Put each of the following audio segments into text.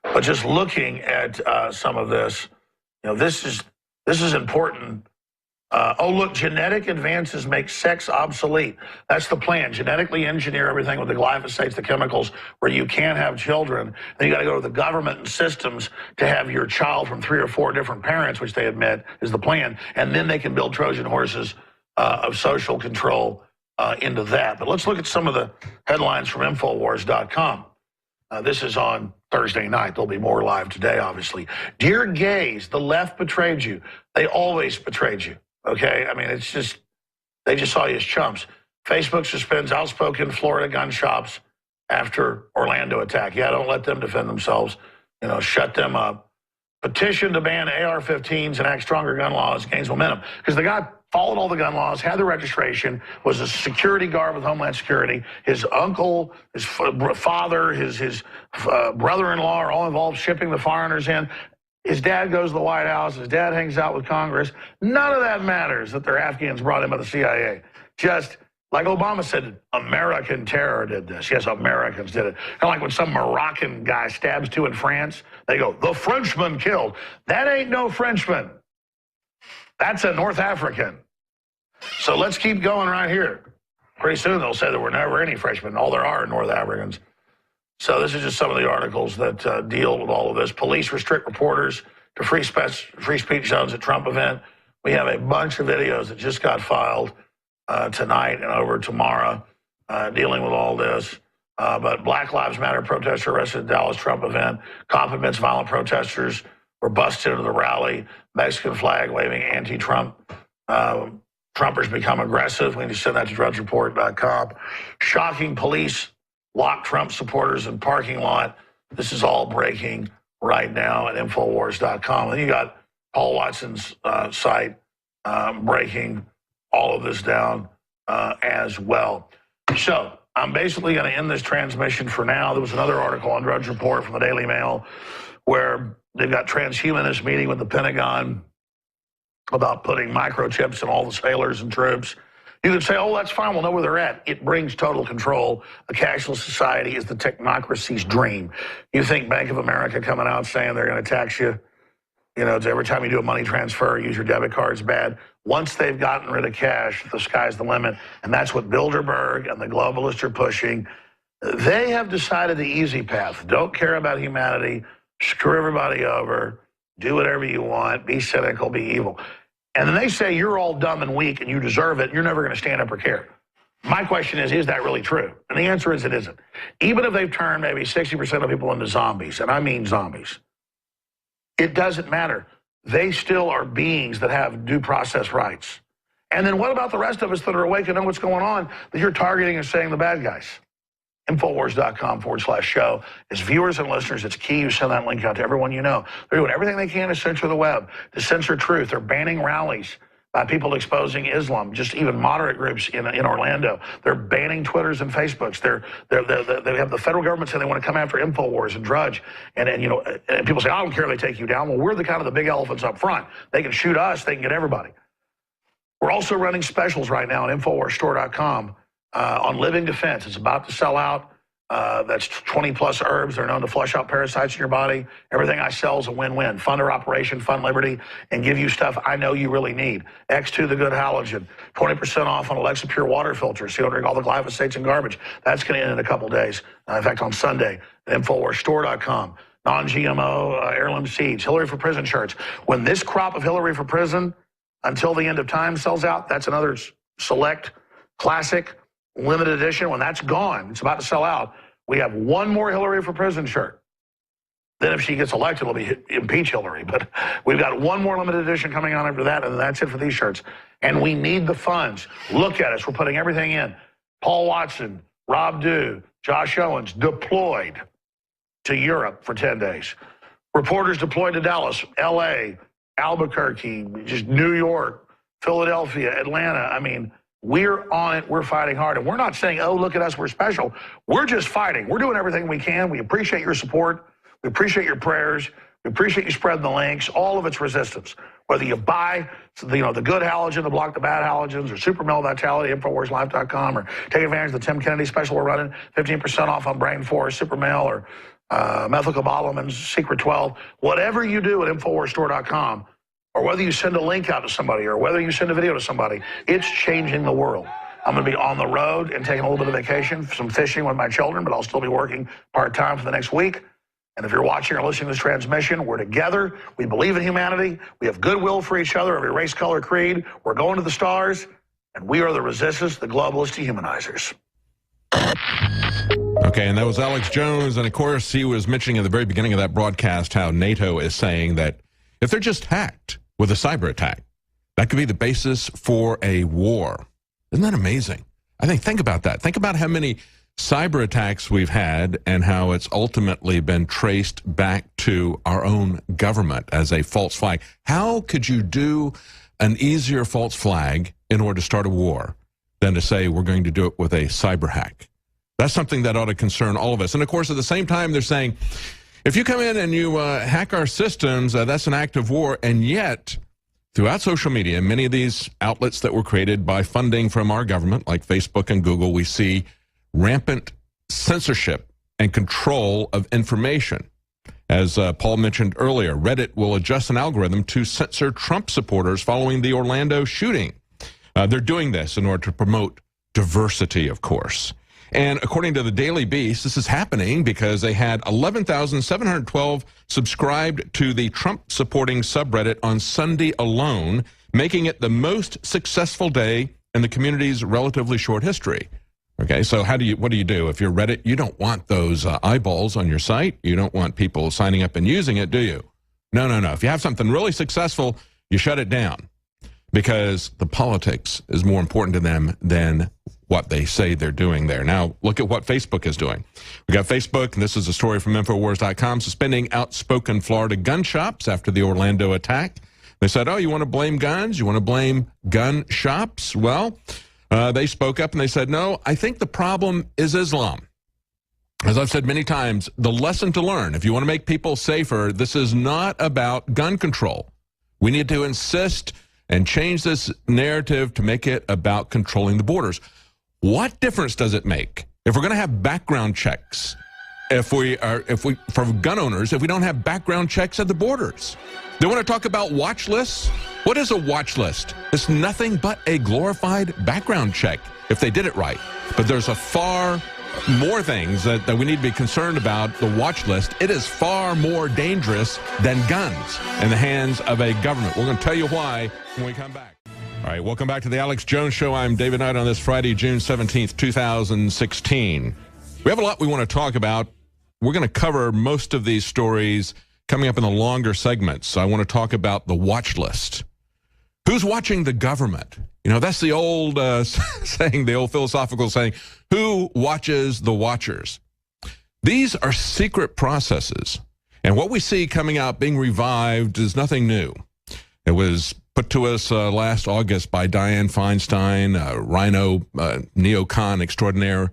But just looking at some of this, this is important. Oh, look, genetic advances make sex obsolete. That's the plan. Genetically engineer everything with the glyphosates, the chemicals, where you can't have children. Then you got to go to the government and systems to have your child from 3 or 4 different parents, which they admit is the plan. And then they can build Trojan horses of social control into that. But let's look at some of the headlines from Infowars.com. This is on Thursday night. There'll be more live today, obviously. Dear gays, the left betrayed you. They always betrayed you. Okay, I mean, it's just, they just saw you as chumps. Facebook suspends outspoken Florida gun shops after Orlando attack. Yeah, don't let them defend themselves. Shut them up. Petition to ban AR-15s and act stronger gun laws gains momentum. Because the guy followed all the gun laws, had the registration, was a security guard with Homeland Security. His uncle, his father, his brother-in-law are all involved shipping the foreigners in. His dad goes to the White House. His dad hangs out with Congress. None of that matters that they're Afghans brought in by the CIA. Just like Obama said, American terror did this. Yes, Americans did it. Kind of like when some Moroccan guy stabs 2 in France, they go, the Frenchman killed. That ain't no Frenchman. That's a North African. So let's keep going right here. Pretty soon they'll say there were never any Frenchmen. All there are North Africans. So this is just some of the articles that deal with all of this. Police restrict reporters to free speech zones at Trump event. We have a bunch of videos that just got filed tonight and over tomorrow dealing with all this. But Black Lives Matter protester arrested at Dallas Trump event. Cop admits violent protesters were busted into the rally. Mexican flag waving anti-Trump. Trumpers become aggressive. We need to send that to drudgereport.com. Shocking police lock Trump supporters in parking lot. This is all breaking right now at Infowars.com. And you got Paul Watson's site breaking all of this down as well. So I'm basically going to end this transmission for now. There was another article on Drudge Report from the Daily Mail where they've got transhumanists meeting with the Pentagon about putting microchips in all the sailors and troops. You could say, oh, that's fine, we'll know where they're at. It brings total control. A cashless society is the technocracy's dream. You think Bank of America coming out saying they're going to tax you, every time you do a money transfer, use your debit card is bad. Once they've gotten rid of cash, the sky's the limit. And that's what Bilderberg and the globalists are pushing. They have decided the easy path. Don't care about humanity. Screw everybody over. Do whatever you want. Be cynical. Be evil. And then they say you're all dumb and weak and you deserve it and you're never going to stand up or care. My question is that really true? And the answer is it isn't. Even if they've turned maybe 60% of people into zombies, and I mean zombies, it doesn't matter. They still are beings that have due process rights. And then what about the rest of us that are awake and know what's going on that you're targeting and saying the bad guys? Infowars.com/show. As viewers and listeners, it's key you send that link out to everyone you know. They're doing everything they can to censor the web, to censor truth. They're banning rallies by people exposing Islam, just even moderate groups in Orlando. They're banning Twitters and Facebooks. They have the federal government saying they want to come after Infowars and Drudge. And people say, I don't care if they take you down. Well, we're the kind of the big elephants up front. They can shoot us. They can get everybody. We're also running specials right now on InfoWarsStore.com. On Living Defense. It's about to sell out. That's 20-plus herbs. They're known to flush out parasites in your body. Everything I sell is a win-win. Fund our operation, fund Liberty, and give you stuff I know you really need. X2, the good halogen. 20% off on Alexa Pure water filters, so you don't drink all the glyphosates and garbage. That's going to end in a couple days. In fact, on Sunday at InfoWarsStore.com. Non-GMO heirloom seeds. Hillary for Prison shirts. When this crop of Hillary for Prison until the end of time sells out, that's another select classic limited edition. When that's gone, it's about to sell out. We have one more Hillary for Prison shirt. Then if she gets elected, it'll be impeach Hillary. But we've got one more limited edition coming on after that, and that's it for these shirts. And we need the funds. Look at us. We're putting everything in. Paul Watson, Rob Dew, Josh Owens deployed to Europe for 10 days. Reporters deployed to Dallas, L.A., Albuquerque, just New York, Philadelphia, Atlanta. I mean, we're on it. We're fighting hard. And we're not saying, oh, look at us, we're special. We're just fighting. We're doing everything we can. We appreciate your support. We appreciate your prayers. We appreciate you spreading the links. All of it's resistance. Whether you buy the good halogen to block the bad halogens, or Super Male Vitality, InfoWarsLife.com, or take advantage of the Tim Kennedy special we're running, 15% off on Brain Force, Super Male, or methylcobalamin's Secret 12, whatever you do at InfoWarsStore.com, or whether you send a link out to somebody, or whether you send a video to somebody, it's changing the world. I'm going to be on the road and taking a little bit of vacation, some fishing with my children, but I'll still be working part-time for the next week. And if you're watching or listening to this transmission, we're together. We believe in humanity. We have goodwill for each other, every race, color, creed. We're going to the stars, and we are the resistance, the globalists, dehumanizers. Okay, and that was Alex Jones, and of course he was mentioning at the very beginning of that broadcast how NATO is saying that if they're just hacked with a cyber attack, that could be the basis for a war. Isn't that amazing? I think about that. Think about how many cyber attacks we've had and how it's ultimately been traced back to our own government as a false flag. How could you do an easier false flag in order to start a war than to say we're going to do it with a cyber hack? That's something that ought to concern all of us. And of course, at the same time, they're saying, if you come in and you hack our systems, that's an act of war. And yet, throughout social media, many of these outlets that were created by funding from our government, like Facebook and Google, we see rampant censorship and control of information. As Paul mentioned earlier, Reddit will adjust an algorithm to censor Trump supporters following the Orlando shooting. They're doing this in order to promote diversity, of course. And according to the Daily Beast, this is happening because they had 11,712 subscribed to the Trump-supporting subreddit on Sunday alone, making it the most successful day in the community's relatively short history. Okay, so what do you do? If you're Reddit, you don't want those eyeballs on your site. You don't want people signing up and using it, do you? No. If you have something really successful, you shut it down because the politics is more important to them than what they say they're doing there. Now, look at what Facebook is doing. We got Facebook, and this is a story from Infowars.com, suspending outspoken Florida gun shops after the Orlando attack. They said, oh, you want to blame guns? You want to blame gun shops? Well, they spoke up and they said, no, I think the problem is Islam. As I've said many times, the lesson to learn, if you want to make people safer, this is not about gun control. We need to insist and change this narrative to make it about controlling the borders. What difference does it make if we're going to have background checks, for gun owners, if we don't have background checks at the borders? They want to talk about watch lists? What is a watch list? It's nothing but a glorified background check if they did it right. But there's a far more things that we need to be concerned about. The watch list, it is far more dangerous than guns in the hands of a government. We're going to tell you why when we come back. All right, welcome back to the Alex Jones Show. I'm David Knight on this Friday, June 17th, 2016. We have a lot we want to talk about. We're going to cover most of these stories coming up in the longer segments. So I want to talk about the watch list. Who's watching the government? You know, that's the old saying, the old philosophical saying, who watches the watchers? These are secret processes. And what we see coming out being revived is nothing new. It was put to us last August by Dianne Feinstein, Rhino neocon extraordinaire,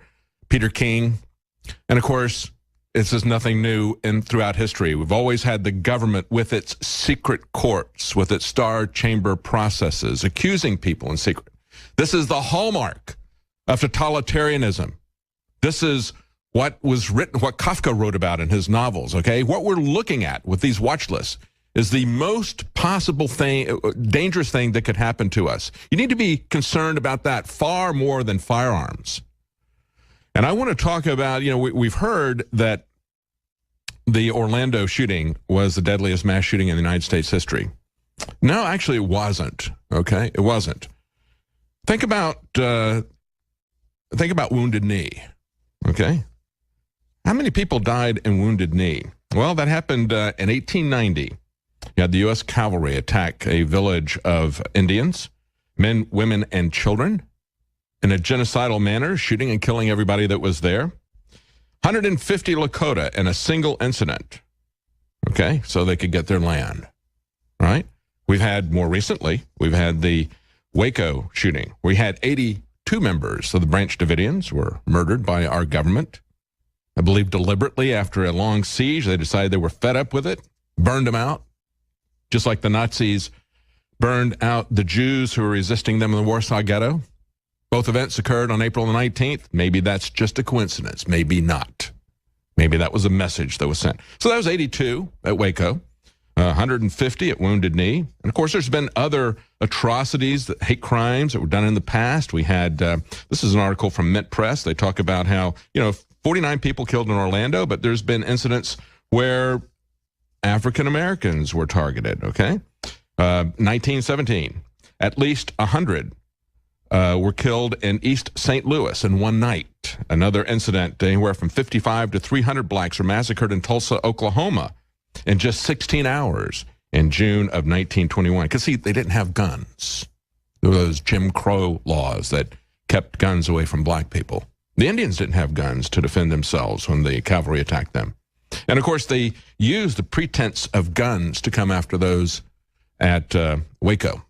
Peter King. And of course, this is nothing new throughout history. We've always had the government with its secret courts, with its star chamber processes, accusing people in secret. This is the hallmark of totalitarianism. This is what was written, what Kafka wrote about in his novels, okay? What we're looking at with these watch lists is the most possible thing, dangerous thing that could happen to us. You need to be concerned about that far more than firearms. And I want to talk about, you know, we've heard that the Orlando shooting was the deadliest mass shooting in the United States history. No, actually it wasn't, okay? It wasn't. Think about Wounded Knee, okay? How many people died in Wounded Knee? Well, that happened in 1890. You had the U.S. cavalry attack a village of Indians, men, women, and children in a genocidal manner, shooting and killing everybody that was there. 150 Lakota in a single incident, okay, so they could get their land, right? We've had more recently, we've had the Waco shooting. We had 82 members of the Branch Davidians were murdered by our government. I believe deliberately after a long siege, they decided they were fed up with it, burned them out, just like the Nazis burned out the Jews who were resisting them in the Warsaw Ghetto. Both events occurred on April the 19th. Maybe that's just a coincidence. Maybe not. Maybe that was a message that was sent. So that was 82 at Waco, 150 at Wounded Knee. And, of course, there's been other atrocities, hate crimes that were done in the past. We had, this is an article from Mint Press. They talk about how, 49 people killed in Orlando, but there's been incidents where African Americans were targeted, okay? 1917, at least 100 were killed in East St. Louis in one night. Another incident, anywhere from 55 to 300 blacks were massacred in Tulsa, Oklahoma in just 16 hours in June of 1921. Because, see, they didn't have guns. There were those Jim Crow laws that kept guns away from black people. The Indians didn't have guns to defend themselves when the cavalry attacked them. And, of course, they used the pretense of guns to come after those at Waco,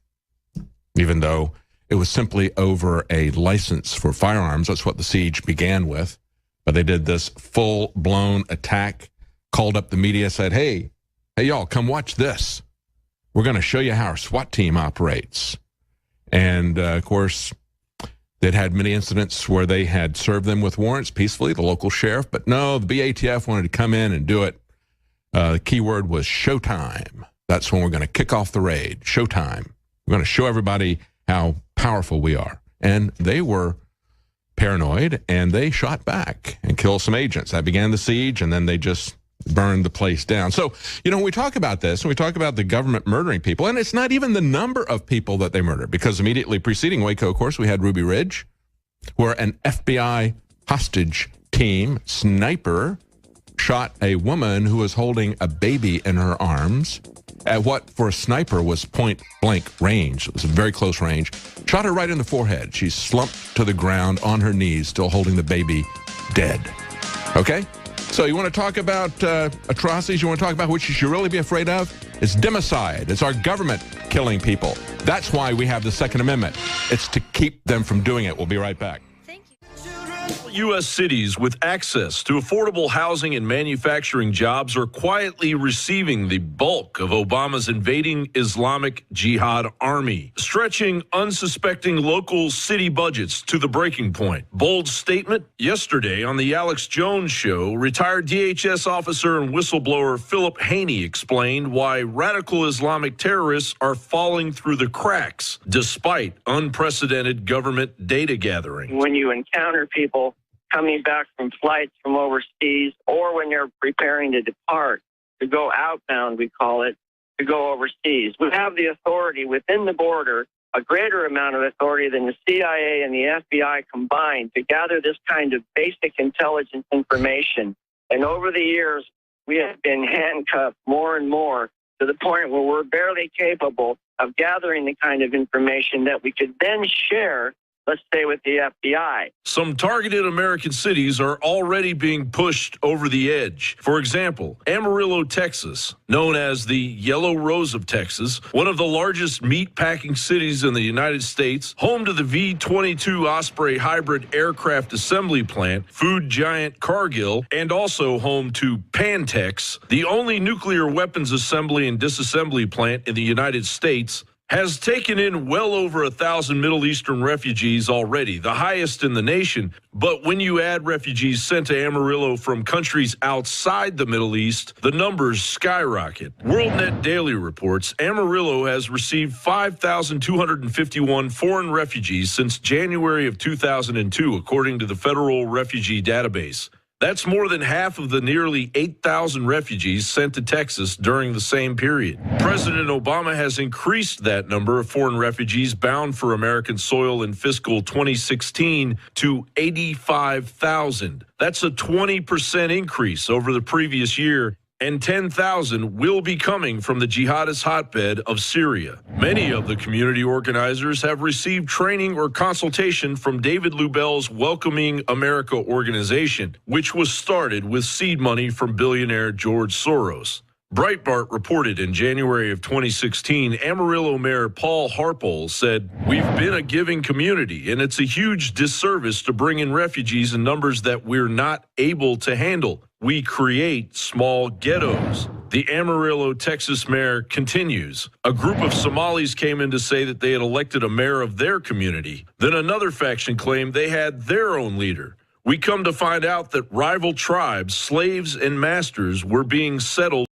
even though it was simply over a license for firearms. That's what the siege began with. But they did this full-blown attack, called up the media, said, hey, y'all, come watch this. We're going to show you how our SWAT team operates. And, of course, they'd had many incidents where they had served them with warrants peacefully, the local sheriff. But no, the BATF wanted to come in and do it. The key word was showtime. That's when we're going to kick off the raid, showtime. We're going to show everybody how powerful we are. And they were paranoid, and they shot back and killed some agents. That began the siege, and then they just burned the place down. So, when we talk about this, and we talk about the government murdering people, and it's not even the number of people that they murdered, because immediately preceding Waco, of course, we had Ruby Ridge, where an FBI hostage team sniper shot a woman who was holding a baby in her arms at what for a sniper was point-blank range. It was a very close range. Shot her right in the forehead. She slumped to the ground on her knees, still holding the baby, dead. Okay? So you want to talk about atrocities? You want to talk about what you should really be afraid of? It's democide. It's our government killing people. That's why we have the Second Amendment. It's to keep them from doing it. We'll be right back. U.S. cities with access to affordable housing and manufacturing jobs are quietly receiving the bulk of Obama's invading Islamic Jihad army, stretching unsuspecting local city budgets to the breaking point. Bold statement yesterday on the Alex Jones Show, retired DHS officer and whistleblower Philip Haney explained why radical Islamic terrorists are falling through the cracks despite unprecedented government data gathering. When you encounter people coming back from flights from overseas, or when they're preparing to depart, to go outbound, we call it, to go overseas. We have the authority within the border, a greater amount of authority than the CIA and the FBI combined, to gather this kind of basic intelligence information. And over the years, we have been handcuffed more and more to the point where we're barely capable of gathering the kind of information that we could then share, let's say, with the FBI. Some targeted American cities are already being pushed over the edge. For example, Amarillo, Texas, known as the Yellow Rose of Texas, one of the largest meat-packing cities in the United States, home to the V-22 Osprey hybrid aircraft assembly plant, food giant Cargill, and also home to Pantex, the only nuclear weapons assembly and disassembly plant in the United States, has taken in well over 1,000 Middle Eastern refugees already, the highest in the nation. But when you add refugees sent to Amarillo from countries outside the Middle East, the numbers skyrocket. WorldNet Daily reports Amarillo has received 5,251 foreign refugees since January of 2002, according to the Federal Refugee Database. That's more than half of the nearly 8,000 refugees sent to Texas during the same period. President Obama has increased that number of foreign refugees bound for American soil in fiscal 2016 to 85,000. That's a 20% increase over the previous year, and 10,000 will be coming from the jihadist hotbed of Syria. Many of the community organizers have received training or consultation from David Lubell's Welcoming America organization, which was started with seed money from billionaire George Soros. Breitbart reported in January of 2016, Amarillo Mayor Paul Harpole said, "We've been a giving community, and it's a huge disservice to bring in refugees in numbers that we're not able to handle. We create small ghettos." The Amarillo, Texas mayor continues. A group of Somalis came in to say that they had elected a mayor of their community. Then another faction claimed they had their own leader. we come to find out that rival tribes, slaves, and masters were being settled